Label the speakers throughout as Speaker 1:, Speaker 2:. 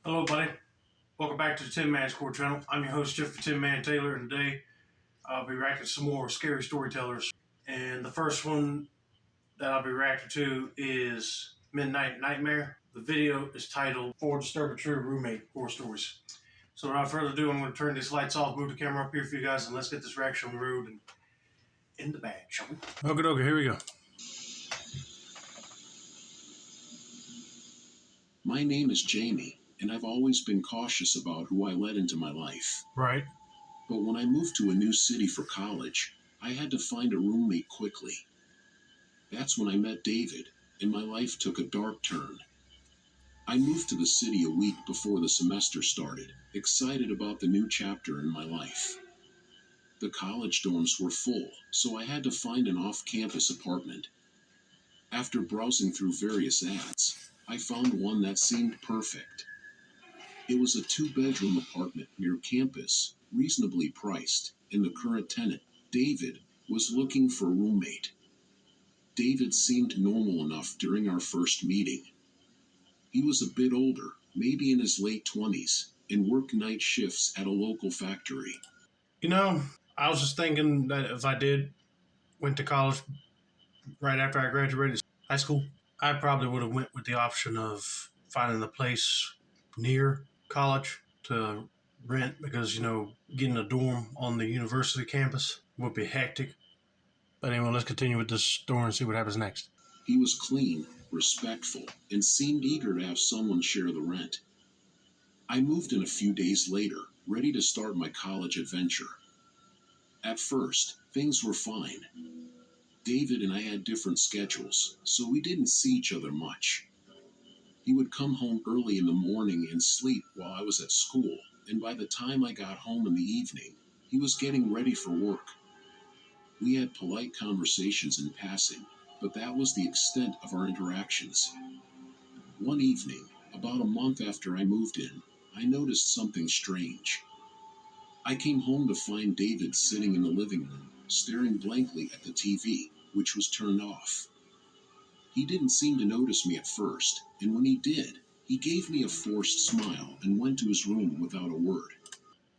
Speaker 1: Hello, buddy. Welcome back to the Tin Man Score channel. I'm your host, Jeff Tin Man Taylor, and today I'll be reacting to some more scary storytellers. And the first one that I'll be reacting to is Midnight Nightmare. The video is titled Four Disturbing True Roommate Horror Stories. So without further ado, I'm going to turn these lights off, move the camera up here for you guys, and let's get this reaction on the road and in the bag, shall we? Okay, here we go.
Speaker 2: My name is Jamie, and I've always been cautious about who I let into my life.
Speaker 1: Right.
Speaker 2: But when I moved to a new city for college, I had to find a roommate quickly. That's when I met David, and my life took a dark turn. I moved to the city a week before the semester started, excited about the new chapter in my life. The college dorms were full, so I had to find an off-campus apartment. After browsing through various ads, I found one that seemed perfect. It was a 2-bedroom apartment near campus, reasonably priced, and the current tenant, David, was looking for a roommate. David seemed normal enough during our first meeting. He was a bit older, maybe in his late 20s, and worked night shifts at a local factory.
Speaker 1: You know, I was just thinking that if I went to college right after I graduated high school, I probably would have went with the option of finding a place near college to rent because, getting a dorm on the university campus would be hectic. But anyway, let's continue with this story and see what happens next.
Speaker 2: He was clean, respectful, and seemed eager to have someone share the rent. I moved in a few days later, ready to start my college adventure. At first, things were fine. David and I had different schedules, so we didn't see each other much. He would come home early in the morning and sleep while I was at school, and by the time I got home in the evening, he was getting ready for work. We had polite conversations in passing, but that was the extent of our interactions. One evening, about a month after I moved in, I noticed something strange. I came home to find David sitting in the living room, staring blankly at the TV, which was turned off. He didn't seem to notice me at first, and when he did, he gave me a forced smile and went to his room without a word.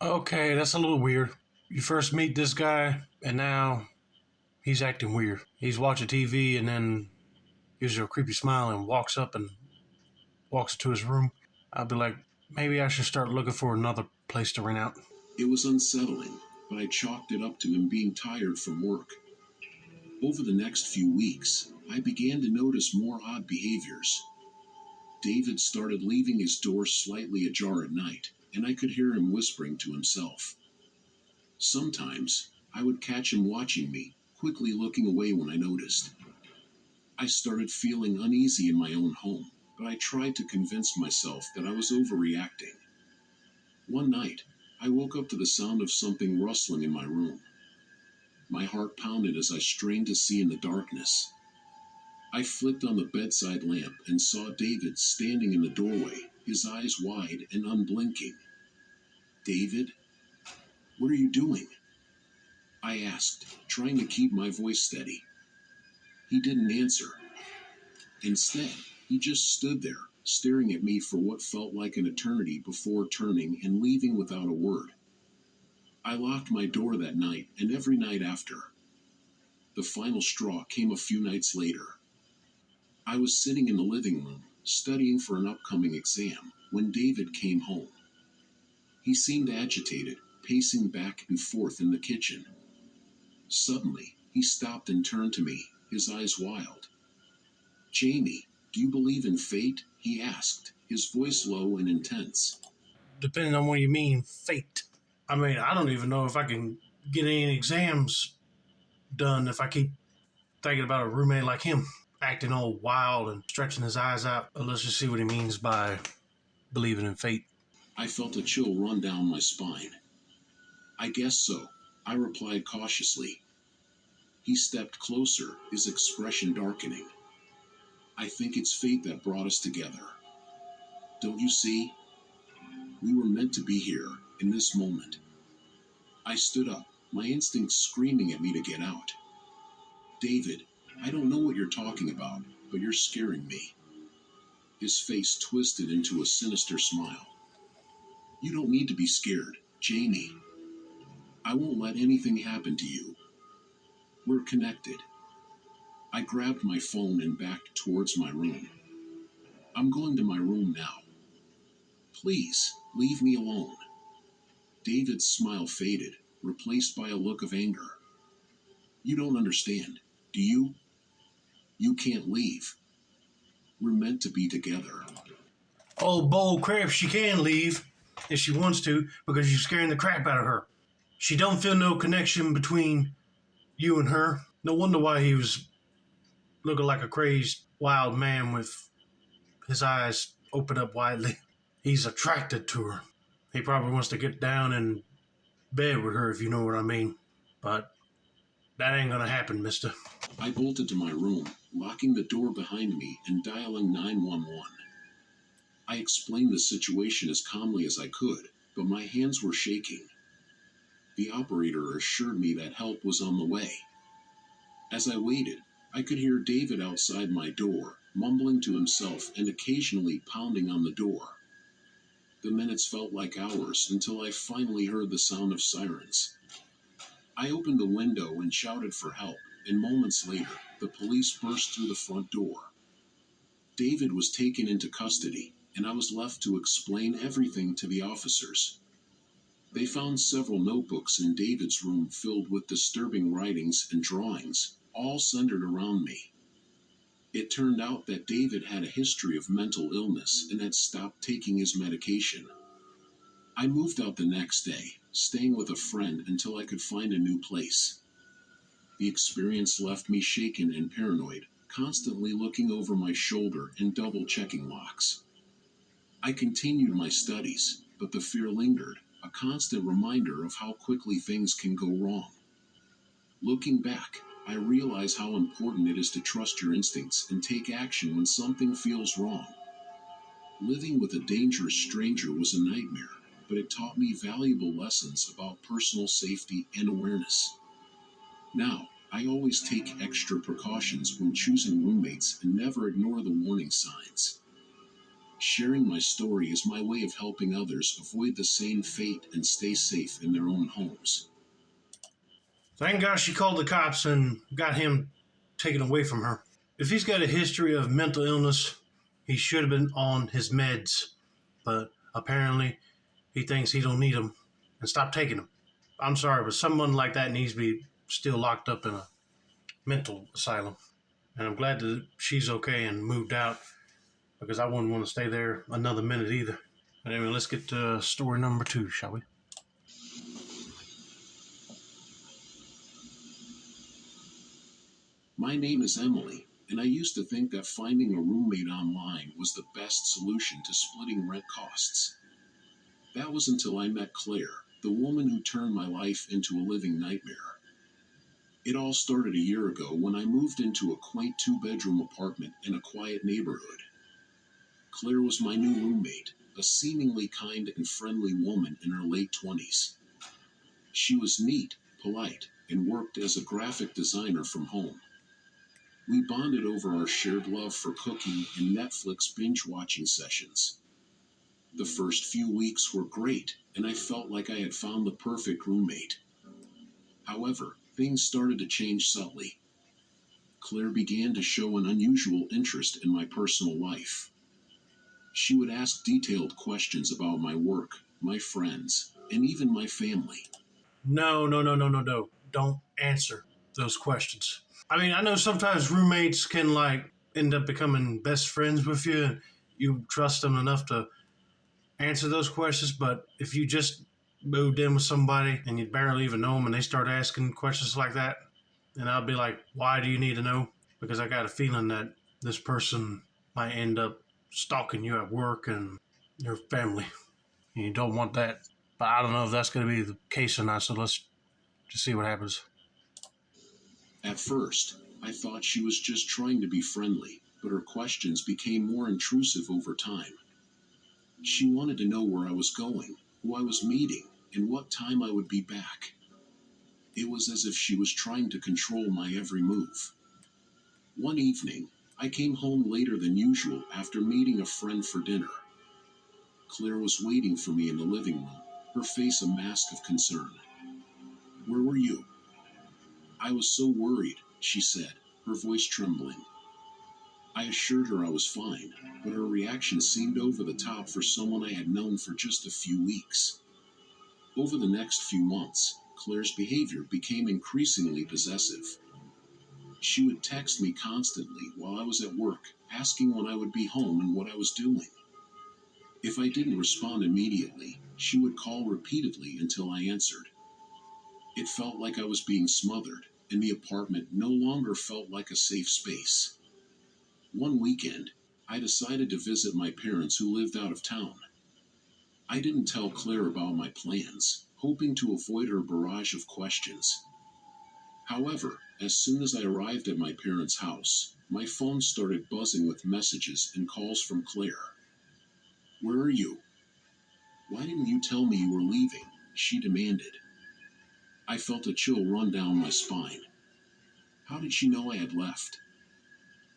Speaker 1: Okay, that's a little weird. You first meet this guy, and now he's acting weird. He's watching TV and then gives you a creepy smile and walks up and walks into his room. I'll be like, maybe I should start looking for another place to rent out.
Speaker 2: It was unsettling, but I chalked it up to him being tired from work. Over the next few weeks, I began to notice more odd behaviors. David started leaving his door slightly ajar at night, and I could hear him whispering to himself. Sometimes, I would catch him watching me, quickly looking away when I noticed. I started feeling uneasy in my own home, but I tried to convince myself that I was overreacting. One night, I woke up to the sound of something rustling in my room. My heart pounded as I strained to see in the darkness. I flicked on the bedside lamp and saw David standing in the doorway, his eyes wide and unblinking. "David? What are you doing?" I asked, trying to keep my voice steady. He didn't answer. Instead, he just stood there, staring at me for what felt like an eternity before turning and leaving without a word. I locked my door that night and every night after. The final straw came a few nights later. I was sitting in the living room, studying for an upcoming exam, when David came home. He seemed agitated, pacing back and forth in the kitchen. Suddenly, he stopped and turned to me, his eyes wild. "Jamie, do you believe in fate?" he asked, his voice low and intense.
Speaker 1: Depending on what you mean, fate. I mean, I don't even know if I can get any exams done if I keep thinking about a roommate like him, acting all wild and stretching his eyes out. But let's just see what he means by believing in fate.
Speaker 2: I felt a chill run down my spine. "I guess so," I replied cautiously. He stepped closer, his expression darkening. "I think it's fate that brought us together. Don't you see? We were meant to be here, in this moment." I stood up, my instincts screaming at me to get out. "David, I don't know what you're talking about, but you're scaring me." His face twisted into a sinister smile. You don't need to be scared, Jamie. I won't let anything happen to you. We're connected. I grabbed my phone and backed towards my room. I'm going to my room now. Please, leave me alone. David's smile faded, replaced by a look of anger. You don't understand, do you? You can't leave. We're meant to be together.
Speaker 1: Oh, bull crap, she can leave if she wants to because you're scaring the crap out of her. She don't feel no connection between you and her. No wonder why he was looking like a crazed wild man with his eyes open up widely. He's attracted to her. He probably wants to get down in bed with her, if you know what I mean. But that ain't gonna happen, mister.
Speaker 2: I bolted to my room, locking the door behind me and dialing 911. I explained the situation as calmly as I could, but my hands were shaking. The operator assured me that help was on the way. As I waited, I could hear David outside my door, mumbling to himself and occasionally pounding on the door. The minutes felt like hours until I finally heard the sound of sirens. I opened the window and shouted for help, and moments later, the police burst through the front door. David was taken into custody, and I was left to explain everything to the officers. They found several notebooks in David's room filled with disturbing writings and drawings, all centered around me. It turned out that David had a history of mental illness and had stopped taking his medication. I moved out the next day, staying with a friend until I could find a new place. The experience left me shaken and paranoid, constantly looking over my shoulder and double checking locks. I continued my studies, but the fear lingered, a constant reminder of how quickly things can go wrong. Looking back, I realize how important it is to trust your instincts and take action when something feels wrong. Living with a dangerous stranger was a nightmare, but it taught me valuable lessons about personal safety and awareness. Now, I always take extra precautions when choosing roommates and never ignore the warning signs. Sharing my story is my way of helping others avoid the same fate and stay safe in their own homes.
Speaker 1: Thank God she called the cops and got him taken away from her. If he's got a history of mental illness, he should have been on his meds. But apparently, he thinks he don't need them and stop taking them. I'm sorry, but someone like that needs to be still locked up in a mental asylum. And I'm glad that she's okay and moved out because I wouldn't want to stay there another minute either. But anyway, let's get to story number 2, shall we?
Speaker 2: My name is Emily, and I used to think that finding a roommate online was the best solution to splitting rent costs. That was until I met Claire, the woman who turned my life into a living nightmare. It all started a year ago when I moved into a quaint 2-bedroom apartment in a quiet neighborhood. Claire was my new roommate, a seemingly kind and friendly woman in her late 20s. She was neat, polite, and worked as a graphic designer from home. We bonded over our shared love for cooking and Netflix binge-watching sessions. The first few weeks were great, and I felt like I had found the perfect roommate. However, things started to change subtly. Claire began to show an unusual interest in my personal life. She would ask detailed questions about my work, my friends, and even my family.
Speaker 1: No, no, no, no, no, no. Don't answer those questions. I mean, I know sometimes roommates can like end up becoming best friends with you and you trust them enough to answer those questions. But if you just moved in with somebody and you barely even know them and they start asking questions like that, then I'll be like, why do you need to know? Because I got a feeling that this person might end up stalking you at work and your family. And you don't want that. But I don't know if that's going to be the case or not. So let's just see what happens.
Speaker 2: At first, I thought she was just trying to be friendly, but her questions became more intrusive over time. She wanted to know where I was going, who I was meeting, and what time I would be back. It was as if she was trying to control my every move. One evening, I came home later than usual after meeting a friend for dinner. Claire was waiting for me in the living room, her face a mask of concern. Where were you? I was so worried, she said, her voice trembling. I assured her I was fine, but her reaction seemed over the top for someone I had known for just a few weeks. Over the next few months, Claire's behavior became increasingly possessive. She would text me constantly while I was at work, asking when I would be home and what I was doing. If I didn't respond immediately, she would call repeatedly until I answered. It felt like I was being smothered, and the apartment no longer felt like a safe space. One weekend, I decided to visit my parents who lived out of town. I didn't tell Claire about my plans, hoping to avoid her barrage of questions. However, as soon as I arrived at my parents' house, my phone started buzzing with messages and calls from Claire. Where are you? Why didn't you tell me you were leaving? She demanded. I felt a chill run down my spine. How did she know I had left?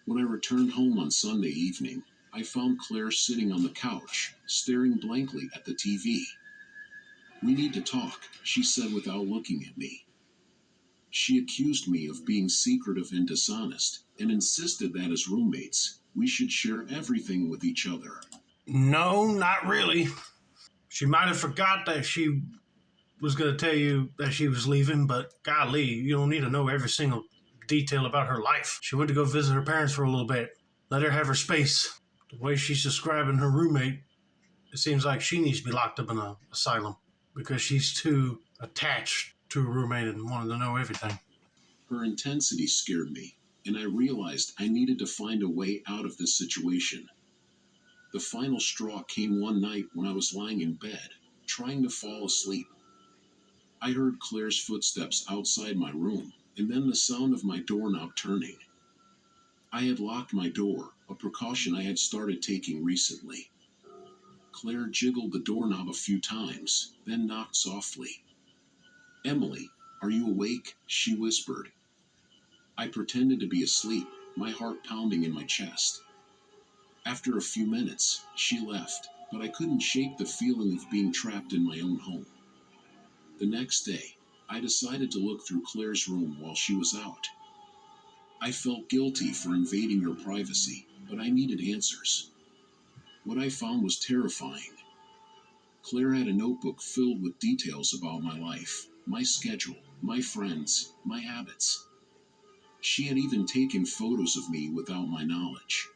Speaker 2: When I returned home on Sunday evening, I found Claire sitting on the couch, staring blankly at the TV. We need to talk, she said without looking at me. She accused me of being secretive and dishonest, and insisted that as roommates, we should share everything with each other.
Speaker 1: No, not really. She might have forgot that she was going to tell you that she was leaving, but golly, you don't need to know every single detail about her life. She went to go visit her parents for a little bit. Let her have her space. The way she's describing her roommate, it seems like she needs to be locked up in an asylum because she's too attached to her roommate and wanted to know everything.
Speaker 2: Her intensity scared me, and I realized I needed to find a way out of this situation. The final straw came one night when I was lying in bed, trying to fall asleep. I heard Claire's footsteps outside my room, and then the sound of my doorknob turning. I had locked my door, a precaution I had started taking recently. Claire jiggled the doorknob a few times, then knocked softly. Emily, are you awake? She whispered. I pretended to be asleep, my heart pounding in my chest. After a few minutes, she left, but I couldn't shake the feeling of being trapped in my own home. The next day, I decided to look through Claire's room while she was out. I felt guilty for invading her privacy, but I needed answers. What I found was terrifying. Claire had a notebook filled with details about my life, my schedule, my friends, my habits. She had even taken photos of me without my knowledge.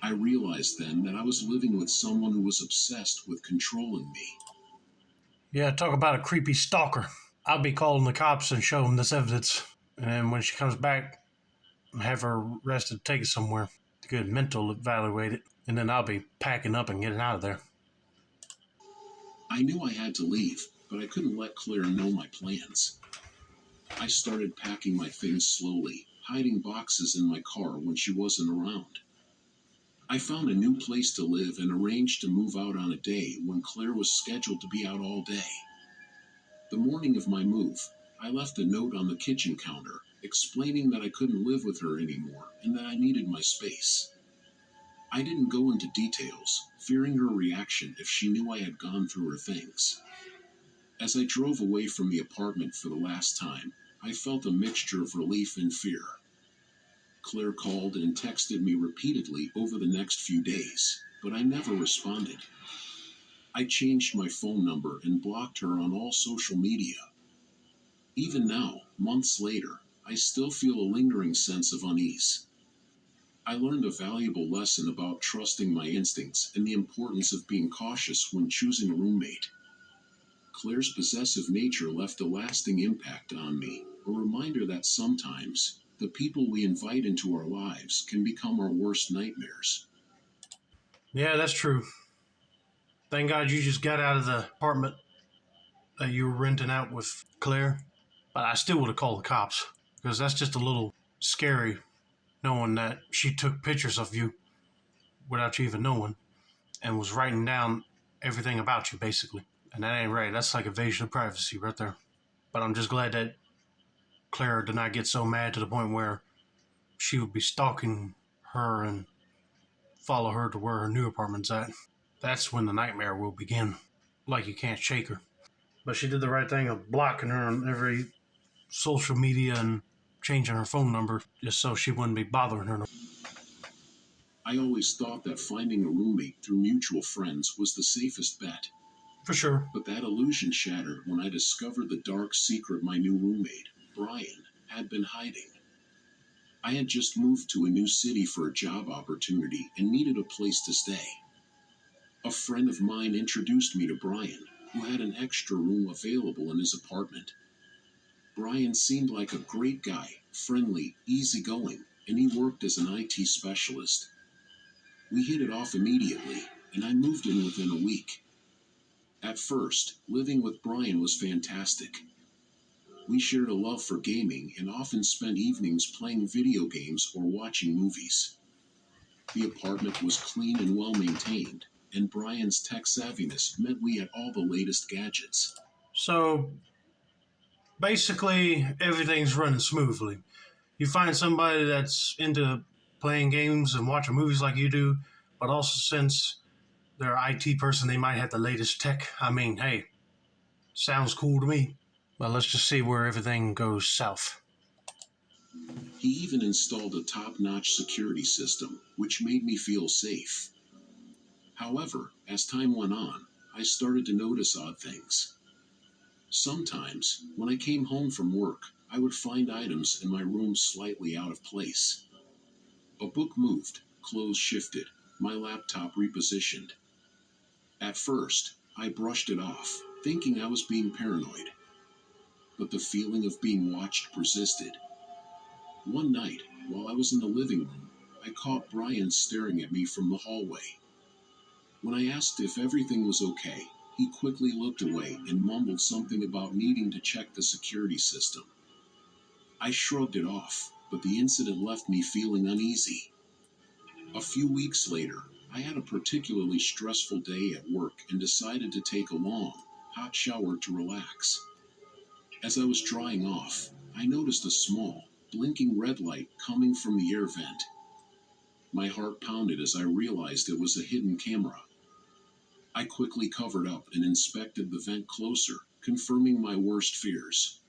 Speaker 2: I realized then that I was living with someone who was obsessed with controlling me.
Speaker 1: Yeah, talk about a creepy stalker. I'll be calling the cops and show them this evidence. And then when she comes back, have her arrested, take it somewhere to get mental evaluated. And then I'll be packing up and getting out of there.
Speaker 2: I knew I had to leave, but I couldn't let Claire know my plans. I started packing my things slowly, hiding boxes in my car when she wasn't around. I found a new place to live and arranged to move out on a day when Claire was scheduled to be out all day. The morning of my move, I left a note on the kitchen counter explaining that I couldn't live with her anymore and that I needed my space. I didn't go into details, fearing her reaction if she knew I had gone through her things. As I drove away from the apartment for the last time, I felt a mixture of relief and fear. Claire called and texted me repeatedly over the next few days, but I never responded. I changed my phone number and blocked her on all social media. Even now, months later, I still feel a lingering sense of unease. I learned a valuable lesson about trusting my instincts and the importance of being cautious when choosing a roommate. Claire's possessive nature left a lasting impact on me, a reminder that sometimes, the people we invite into our lives can become our worst nightmares.
Speaker 1: Yeah, that's true. Thank God you just got out of the apartment that you were renting out with Claire. But I still would have called the cops because that's just a little scary knowing that she took pictures of you without you even knowing and was writing down everything about you, basically. And that ain't right. That's like invasion of privacy right there. But I'm just glad that Claire did not get so mad to the point where she would be stalking her and follow her to where her new apartment's at. that's when the nightmare will begin. Like you can't shake her. But she did the right thing of blocking her on every social media and changing her phone number just so she wouldn't be bothering her.
Speaker 2: I always thought that finding a roommate through mutual friends was the safest bet.
Speaker 1: For sure.
Speaker 2: But that illusion shattered when I discovered the dark secret my new roommate, Brian, had been hiding. I had just moved to a new city for a job opportunity and needed a place to stay. A friend of mine introduced me to Brian, who had an extra room available in his apartment. Brian seemed like a great guy, friendly, easygoing, and he worked as an IT specialist. We hit it off immediately, and I moved in within a week. At first, living with Brian was fantastic. We shared a love for gaming and often spent evenings playing video games or watching movies. The apartment was clean and well maintained, and Brian's tech savviness meant we had all the latest gadgets.
Speaker 1: So basically, everything's running smoothly. You find somebody that's into playing games and watching movies like you do, but also since they're an IT person, they might have the latest tech. I mean, hey, sounds cool to me. But let's just see where everything goes south.
Speaker 2: He even installed a top-notch security system, which made me feel safe. However, as time went on, I started to notice odd things. Sometimes, when I came home from work, I would find items in my room slightly out of place. A book moved, clothes shifted, my laptop repositioned. At first, I brushed it off, thinking I was being paranoid. But the feeling of being watched persisted. One night, while I was in the living room, I caught Brian staring at me from the hallway. When I asked if everything was okay, he quickly looked away and mumbled something about needing to check the security system. I shrugged it off, but the incident left me feeling uneasy. A few weeks later, I had a particularly stressful day at work and decided to take a long, hot shower to relax. As I was drying off, I noticed a small, blinking red light coming from the air vent. My heart pounded as I realized it was a hidden camera. I quickly covered up and inspected the vent closer, confirming my worst fears.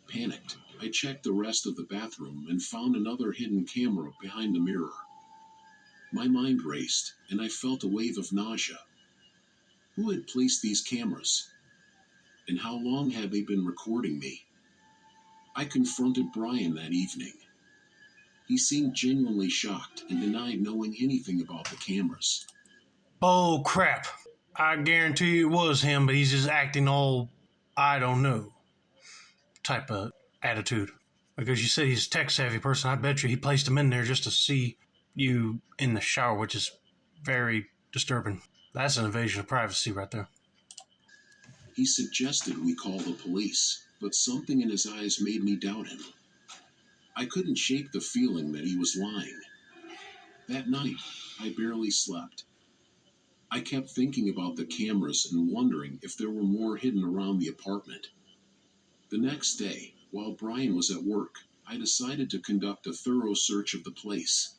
Speaker 2: Panicked, I checked the rest of the bathroom and found another hidden camera behind the mirror. My mind raced, and I felt a wave of nausea. Who had placed these cameras? And how long had they been recording me? I confronted Brian that evening. He seemed genuinely shocked and denied knowing anything about the cameras.
Speaker 1: Oh, crap. I guarantee you it was him, but he's just acting all, I don't know, type of attitude. Because you said he's a tech savvy person. I bet you he placed him in there just to see you in the shower, which is very disturbing. That's an invasion of privacy right there.
Speaker 2: He suggested we call the police, but something in his eyes made me doubt him. I couldn't shake the feeling that he was lying. That night, I barely slept. I kept thinking about the cameras and wondering if there were more hidden around the apartment. The next day, while Brian was at work, I decided to conduct a thorough search of the place.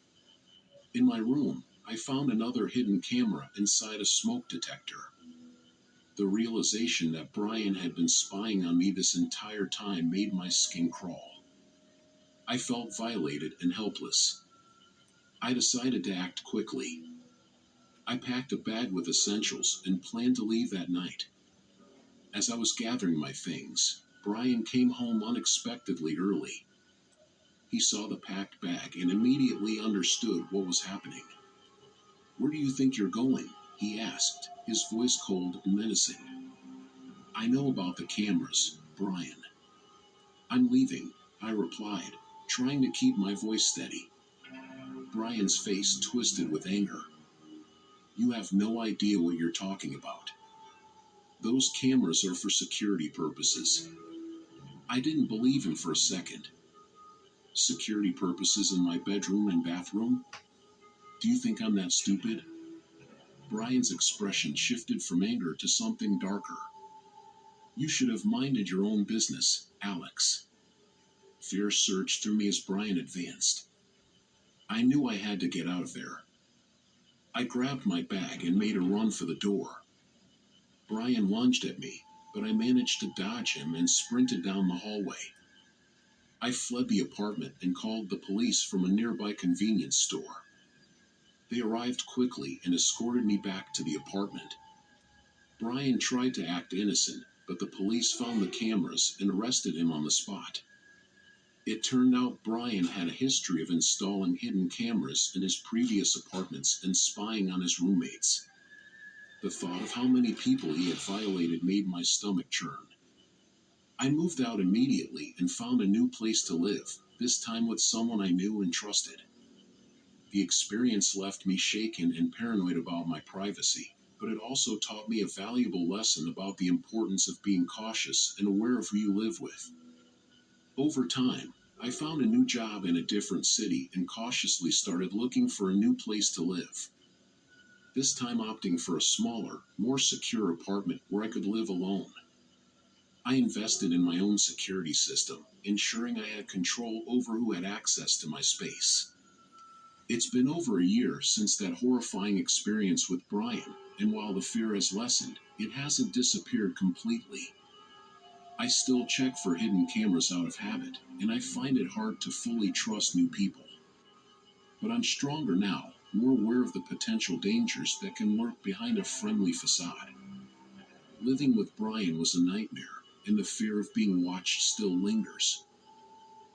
Speaker 2: In my room, I found another hidden camera inside a smoke detector. The realization that Brian had been spying on me this entire time made my skin crawl. I felt violated and helpless. I decided to act quickly. I packed a bag with essentials and planned to leave that night. As I was gathering my things, Brian came home unexpectedly early. He saw the packed bag and immediately understood what was happening. "Where do you think you're going?" he asked, his voice cold and menacing. "I know about the cameras, Brian." "I'm leaving," I replied, trying to keep my voice steady. Brian's face twisted with anger. "You have no idea what you're talking about. Those cameras are for security purposes." I didn't believe him for a second. "Security purposes in my bedroom and bathroom? Do you think I'm that stupid?" Brian's expression shifted from anger to something darker. "You should have minded your own business, Alex." Fear surged through me as Brian advanced. I knew I had to get out of there. I grabbed my bag and made a run for the door. Brian lunged at me, but I managed to dodge him and sprinted down the hallway. I fled the apartment and called the police from a nearby convenience store. They arrived quickly and escorted me back to the apartment. Brian tried to act innocent, but the police found the cameras and arrested him on the spot. It turned out Brian had a history of installing hidden cameras in his previous apartments and spying on his roommates. The thought of how many people he had violated made my stomach churn. I moved out immediately and found a new place to live, this time with someone I knew and trusted. The experience left me shaken and paranoid about my privacy, but it also taught me a valuable lesson about the importance of being cautious and aware of who you live with. Over time, I found a new job in a different city and cautiously started looking for a new place to live. This time opting for a smaller, more secure apartment where I could live alone. I invested in my own security system, ensuring I had control over who had access to my space. It's been over a year since that horrifying experience with Brian, and while the fear has lessened, it hasn't disappeared completely. I still check for hidden cameras out of habit, and I find it hard to fully trust new people. But I'm stronger now, more aware of the potential dangers that can lurk behind a friendly facade. Living with Brian was a nightmare, and the fear of being watched still lingers.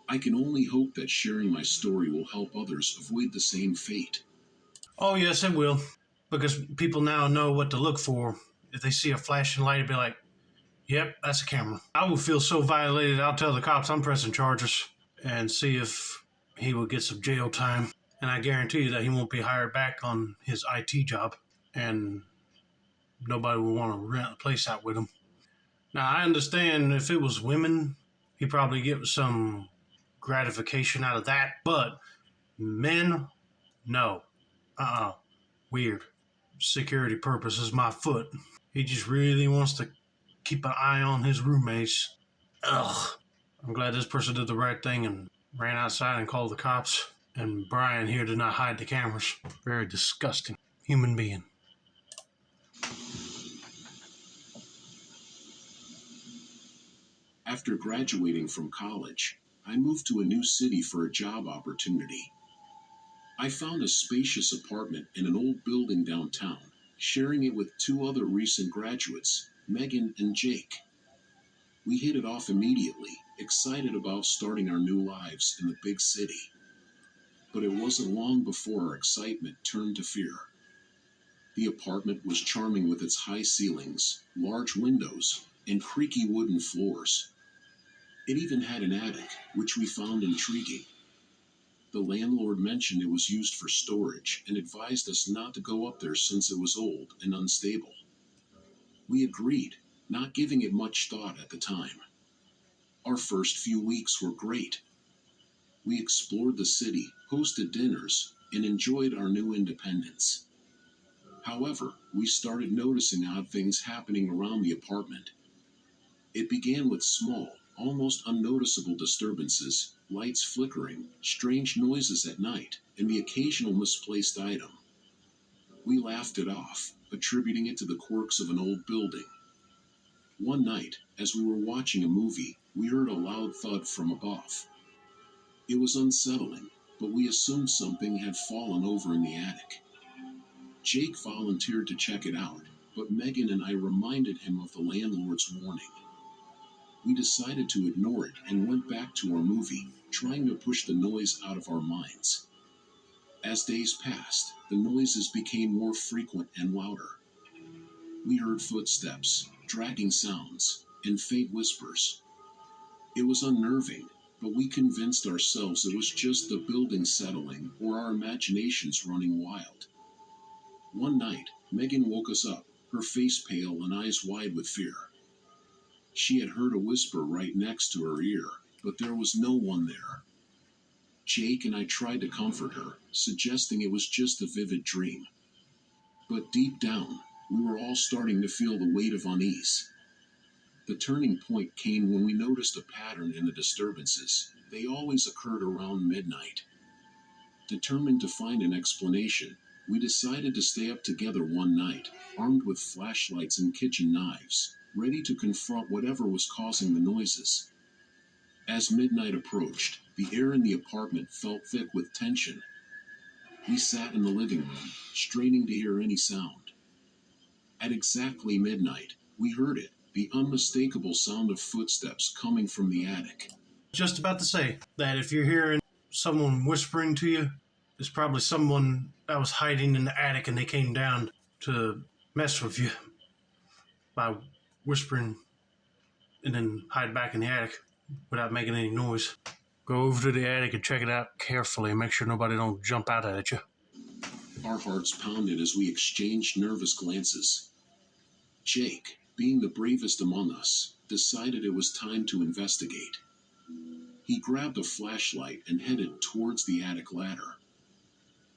Speaker 2: I can only hope that sharing my story will help others avoid the same fate.
Speaker 1: Oh, yes, it will. Because people now know what to look for. If they see a flashing light, it'd be like, yep, that's a camera. I will feel so violated, I'll tell the cops I'm pressing charges and see if he will get some jail time. And I guarantee you that he won't be hired back on his IT job. And nobody will want to rent a place out with him. Now, I understand if it was women, he'd probably get some gratification out of that. But men, no. Weird. Security purposes, my foot. He just really wants to keep an eye on his roommates. Ugh. I'm glad this person did the right thing and ran outside and called the cops. And Brian here did not hide the cameras. Very disgusting human being.
Speaker 2: After graduating from college, I moved to a new city for a job opportunity. I found a spacious apartment in an old building downtown, sharing it with two other recent graduates, Megan and Jake. We hit it off immediately, excited about starting our new lives in the big city. But it wasn't long before our excitement turned to fear. The apartment was charming with its high ceilings, large windows, and creaky wooden floors. It even had an attic, which we found intriguing. The landlord mentioned it was used for storage and advised us not to go up there since it was old and unstable. We agreed, not giving it much thought at the time. Our first few weeks were great. We explored the city, hosted dinners, and enjoyed our new independence. However, we started noticing odd things happening around the apartment. It began with small, almost unnoticeable disturbances, lights flickering, strange noises at night, and the occasional misplaced item. We laughed it off, attributing it to the quirks of an old building. One night, as we were watching a movie, we heard a loud thud from above. It was unsettling, but we assumed something had fallen over in the attic. Jake volunteered to check it out, but Megan and I reminded him of the landlord's warning. We decided to ignore it and went back to our movie, trying to push the noise out of our minds. As days passed, the noises became more frequent and louder. We heard footsteps, dragging sounds, and faint whispers. It was unnerving, but we convinced ourselves it was just the building settling or our imaginations running wild. One night, Megan woke us up, her face pale and eyes wide with fear. She had heard a whisper right next to her ear, but there was no one there. Jake and I tried to comfort her, suggesting it was just a vivid dream. But deep down, we were all starting to feel the weight of unease. The turning point came when we noticed a pattern in the disturbances. They always occurred around midnight. Determined to find an explanation, We decided to stay up together one night, armed with flashlights and kitchen knives, ready to confront whatever was causing the noises. As midnight approached, the air in the apartment felt thick with tension. We sat in the living room, straining to hear any sound. At exactly midnight, we heard it, the unmistakable sound of footsteps coming from the attic.
Speaker 1: Just about to say that if you're hearing someone whispering to you, it's probably someone that was hiding in the attic and they came down to mess with you by whispering and then hide back in the attic without making any noise. Go over to the attic and check it out carefully and make sure nobody don't jump out at you.
Speaker 2: Our hearts pounded as we exchanged nervous glances. Jake, being the bravest among us, decided it was time to investigate. He grabbed a flashlight and headed towards the attic ladder.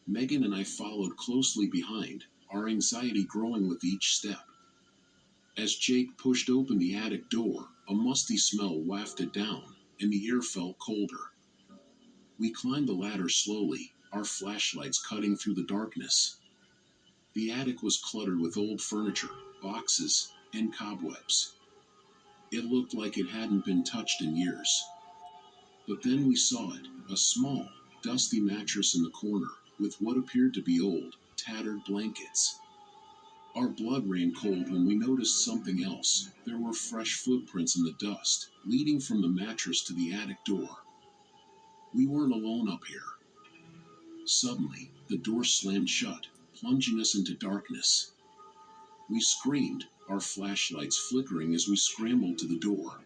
Speaker 2: Megan and I followed closely behind, our anxiety growing with each step. As Jake pushed open the attic door, a musty smell wafted down, and the air felt colder. We climbed the ladder slowly, our flashlights cutting through the darkness. The attic was cluttered with old furniture, boxes, and cobwebs. It looked like it hadn't been touched in years. But then we saw it, a small, dusty mattress in the corner, with what appeared to be old, tattered blankets. Our blood ran cold when we noticed something else. There were fresh footprints in the dust, leading from the mattress to the attic door. We weren't alone up here. Suddenly, the door slammed shut, plunging us into darkness. We screamed, our flashlights flickering as we scrambled to the door.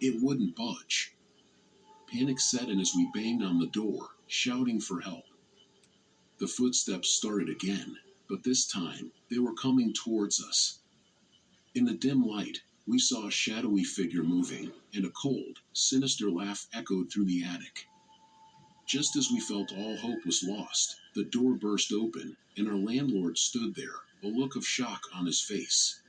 Speaker 2: It wouldn't budge. Panic set in as we banged on the door, shouting for help. The footsteps started again, but this time, they were coming towards us. In the dim light, we saw a shadowy figure moving, and a cold, sinister laugh echoed through the attic. Just as we felt all hope was lost, the door burst open, and our landlord stood there, a look of shock on his face.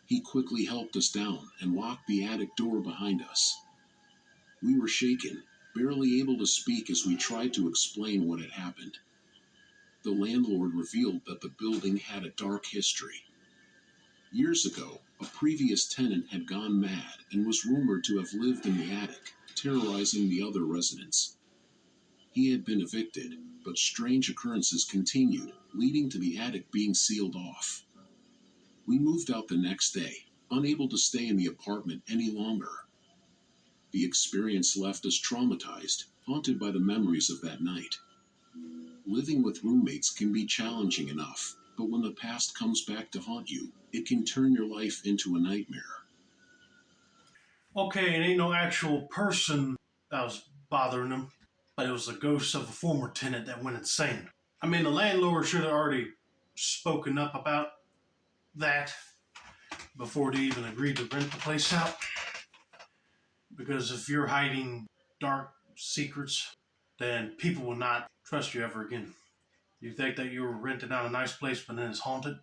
Speaker 2: He quickly helped us down and locked the attic door behind us. We were shaken, barely able to speak as we tried to explain what had happened. The landlord revealed that the building had a dark history. Years ago, a previous tenant had gone mad and was rumored to have lived in the attic, terrorizing the other residents. He had been evicted, but strange occurrences continued, leading to the attic being sealed off. We moved out the next day, unable to stay in the apartment any longer. The experience left us traumatized, haunted by the memories of that night. Living with roommates can be challenging enough, but when the past comes back to haunt you, it can turn your life into a nightmare.
Speaker 1: Okay, it ain't no actual person that was bothering them, but it was the ghost of a former tenant that went insane. I mean, the landlord should have already spoken up about that before they even agreed to rent the place out. Because if you're hiding dark secrets, then people will not trust you ever again. You think that you were renting out a nice place, but then it's haunted,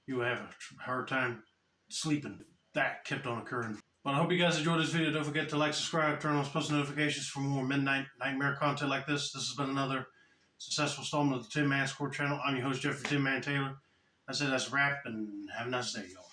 Speaker 1: you will have a hard time sleeping. That kept on occurring. But I hope you guys enjoyed this video. Don't forget to like, subscribe, turn on post notifications for more midnight nightmare content like this. This has been another successful installment of the Tin Man Score channel. I'm your host, Jeffrey Tin Man Taylor. I said that's a wrap, and have a nice day, y'all.